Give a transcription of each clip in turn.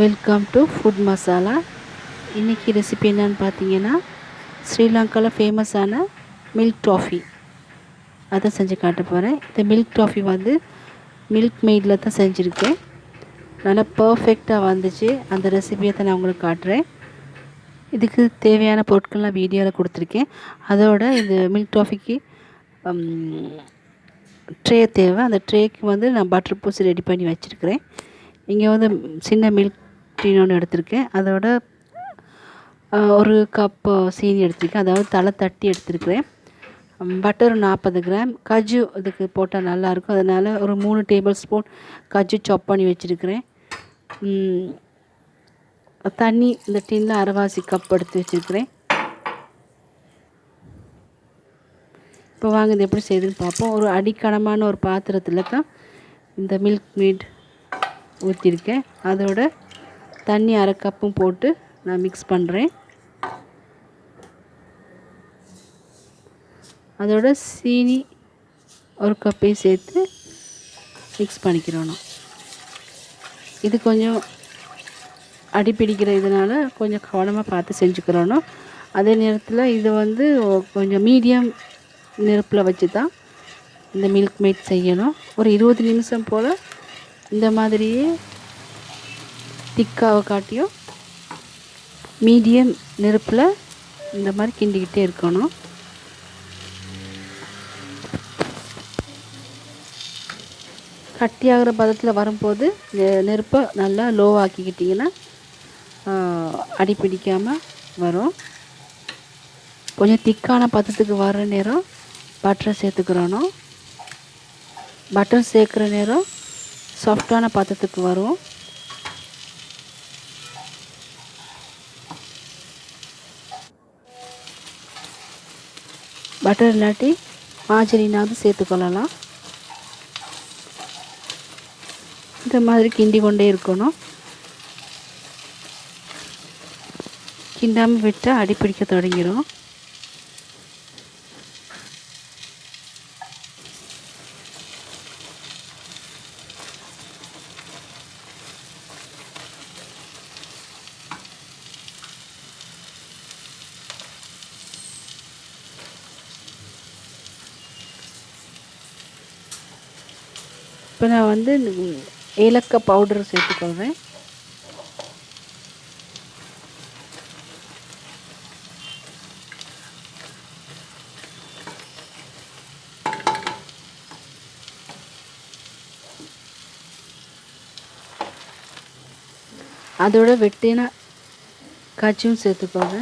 Welcome to food masala. இன்றைக்கி recipe என்னன்னு பார்த்தீங்கன்னா, ஸ்ரீலங்காவில் ஃபேமஸான மில்க் டாஃபி அதை செஞ்சு காட்ட போகிறேன். இந்த மில்க் டாஃபி வந்து மில்க் மெய்டில் தான் செஞ்சுருக்கேன். நல்லா பர்ஃபெக்டாக வந்துச்சு. அந்த ரெசிபியை தான் நான் உங்களுக்கு காட்டுறேன். இதுக்கு தேவையான பொருட்கள்லாம் வீடியோவில் கொடுத்துருக்கேன். அதோட இந்த மில்க் டாஃபிக்கு ட்ரே தேவை. அந்த ட்ரேக்கு வந்து நான் பட்டர் பூசி ரெடி பண்ணி வச்சுருக்கிறேன். இங்கே வந்து சின்ன மில்க் டீன் ஒன்று எடுத்திருக்கேன். அதோட ஒரு கப்பு சீனி எடுத்திருக்கேன். அதாவது தலை தட்டி எடுத்துருக்கிறேன். Butter 40 gram. கஜு இதுக்கு போட்டால் நல்லாயிருக்கும். அதனால் ஒரு 3 டேபிள் ஸ்பூன் கஜு சாப் பண்ணி வச்சுருக்கிறேன். தண்ணி இந்த டின்னில் அரைவாசி கப் எடுத்து வச்சுருக்கிறேன். இப்போ வாங்க இது எப்படி செய்யுதுன்னு பார்ப்போம். ஒரு அடிக்கனமான ஒரு பாத்திரத்தில் தான் இந்த மில்க் மீட் ஊற்றிருக்கேன். அதோட தண்ணி அரை கப்பும் போட்டு நான் மிக்ஸ் பண்ணுறேன். அதோட சீனி ஒரு கப்பையும் சேர்த்து மிக்ஸ் பண்ணிக்கிறணும். இது கொஞ்சம் அடிப்பிடிக்கிற இதனால் கொஞ்சம் கவனமாக பார்த்து செஞ்சுக்கிறணும். அதே நேரத்தில் இது வந்து கொஞ்சம் மீடியம் நெருப்பில் வச்சு தான் இந்த மில்க் மேட் செய்யணும். ஒரு 20 நிமிஷம் போல் இந்த மாதிரியே திக்காவை காட்டியும் மீடியம் நெருப்பில் இந்த மாதிரி கிண்டிக்கிட்டே இருக்கணும். கட்டியாகிற பதத்தில் வரும்போது நெருப்பை நல்லா லோவாக்கிக்கிட்டிங்கன்னா அடி பிடிக்காமல் வரும். கொஞ்சம் திக்கான பதத்துக்கு வர நேரம் பட்டரை சேர்த்துக்கிறணும். பட்டர் சேர்க்குற நேரம் சாஃப்டான பதத்துக்கு வரும். பட்டர் இல்லாட்டி மாஜரினாவது சேர்த்துக்கொள்ளலாம். இந்த மாதிரி கிண்டி கொண்டே இருக்கணும். கிண்டாமல் விட்டால் அடிப்பிடிக்க தொடங்கிடும். இப்போ நான் வந்து ஏலக்காய் பவுடர் சேர்த்துக்கொள்கிறேன். அதோட வெட்டின காய்ச்சும் சேர்த்துக்கோங்க.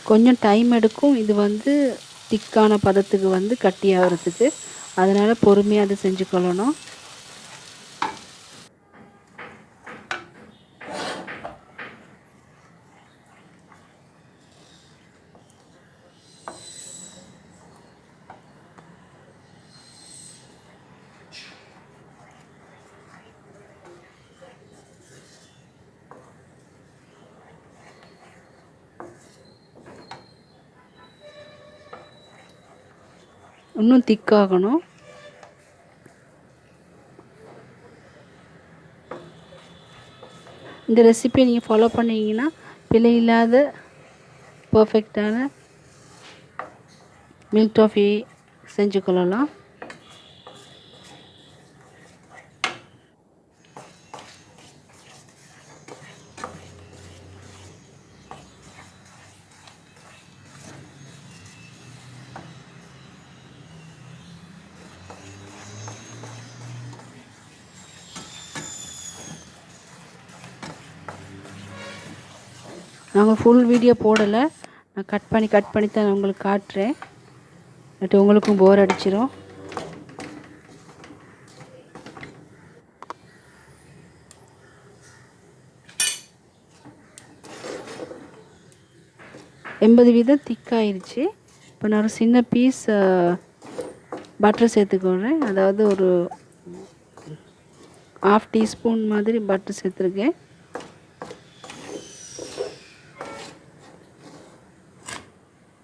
கொஞ்சம் டைம் எடுக்கும். இது வந்து திக்கான பதத்துக்கு வந்து கட்டி ஆகிறதுக்கு. அதனால் பொறுமையாக அதை செஞ்சுக்கொள்ளணும். இன்னும் திக்காகணும். இந்த ரெசிபியை நீங்கள் ஃபாலோ பண்ணிங்கன்னா பிழை இல்லாத பர்ஃபெக்டான மில்க் டாஃபி செஞ்சு கொள்ளலாம். நாங்கள் ஃபுல் வீடியோ போடலை. நான் கட் பண்ணி தான் நான் உங்களுக்கு காட்டுறேன். பட் உங்களுக்கும் போர் அடிச்சிடும். %80 திக்காயிருச்சு. இப்போ நான் ஒரு சின்ன பீஸ் பட்டர் சேர்த்துக்கொள்கிறேன். அதாவது ஒரு 1/2 டீஸ்பூன் மாதிரி பட்டர் சேர்த்துருக்கேன்.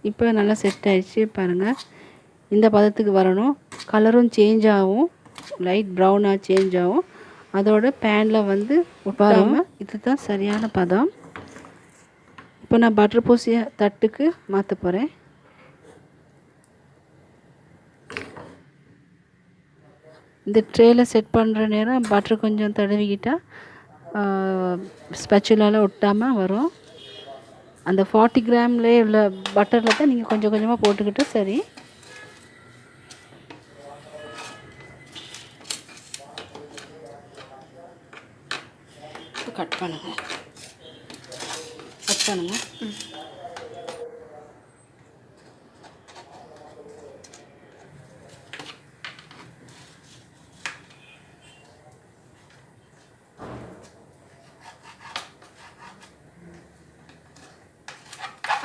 இப்போ நல்லா செட் ஆகிடுச்சு பாருங்கள். இந்த பதத்துக்கு வரணும். கலரும் சேஞ்ச் ஆகும், லைட் ப்ரௌனாக சேஞ்ச் ஆகும். அதோட பேனில் வந்து ஒட்டாமல் இதுதான் சரியான பதம். இப்போ நான் பட்டர் பூசிய தட்டுக்கு மாற்ற போகிறேன். இந்த ட்ரேயில் செட் பண்ணுற நேரம் பட்டர் கொஞ்சம் தடவிக்கிட்டால் ஸ்பெச்சுலால் ஒட்டாமல் வரும். அந்த 40 கிராம்லேயே உள்ள பட்டரில் தான் நீங்கள் கொஞ்சம் கொஞ்சமாக போட்டுக்கிட்டு சரி. கட் பண்ணுங்கள்.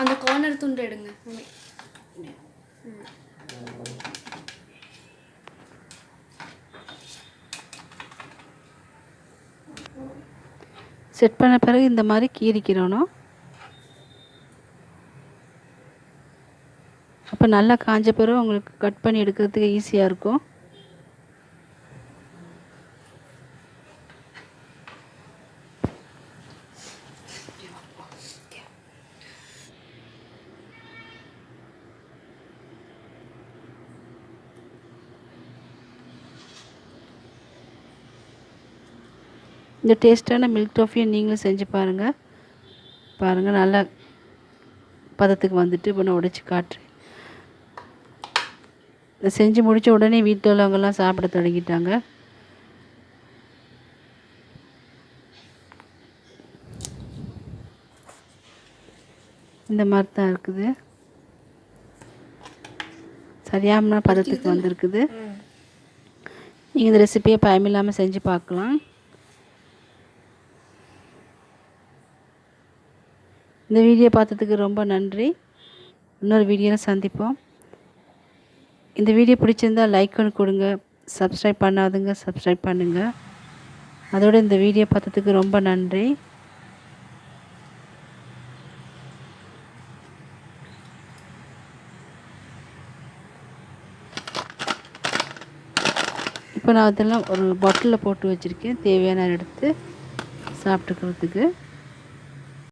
அந்த கார்னர் துண்டு எடுங்க. செட் பண்ண பிறகு இந்த மாதிரி கீறிக்கிறணும். அப்போ நல்லா காஞ்ச பிறகு உங்களுக்கு கட் பண்ணி எடுக்கிறதுக்கு ஈஸியாக இருக்கும். இந்த டேஸ்ட்டான மில்க் டாஃபியை நீங்களும் செஞ்சு பாருங்கள். நல்லா பதத்துக்கு வந்துட்டு இப்போ நான் உடைச்சி காட்டுறேன். இதை செஞ்சு முடித்த உடனே வீட்டில் உள்ளவங்கெல்லாம் சாப்பிட தொடங்கிட்டாங்க. இந்த மாதிரி தான் இருக்குது. சரியான பதத்துக்கு வந்திருக்குது. நீங்கள் இந்த ரெசிபியை பயமில்லாமல் செஞ்சு பார்க்கலாம். இந்த வீடியோ பார்த்ததுக்கு ரொம்ப நன்றி. இன்னொரு வீடியோவில் சந்திப்போம். இந்த வீடியோ பிடிச்சிருந்தால் லைக் ஒன்று கொடுங்க. சப்ஸ்கிரைப் பண்ணாதுங்க சப்ஸ்கிரைப் பண்ணுங்கள். அதோடு இந்த வீடியோ பார்த்ததுக்கு ரொம்ப நன்றி. இப்போ நான் அதெல்லாம் ஒரு பாட்டிலில் போட்டு வச்சுருக்கேன், தேவையான எடுத்து சாப்பிட்டுக்கிறதுக்கு.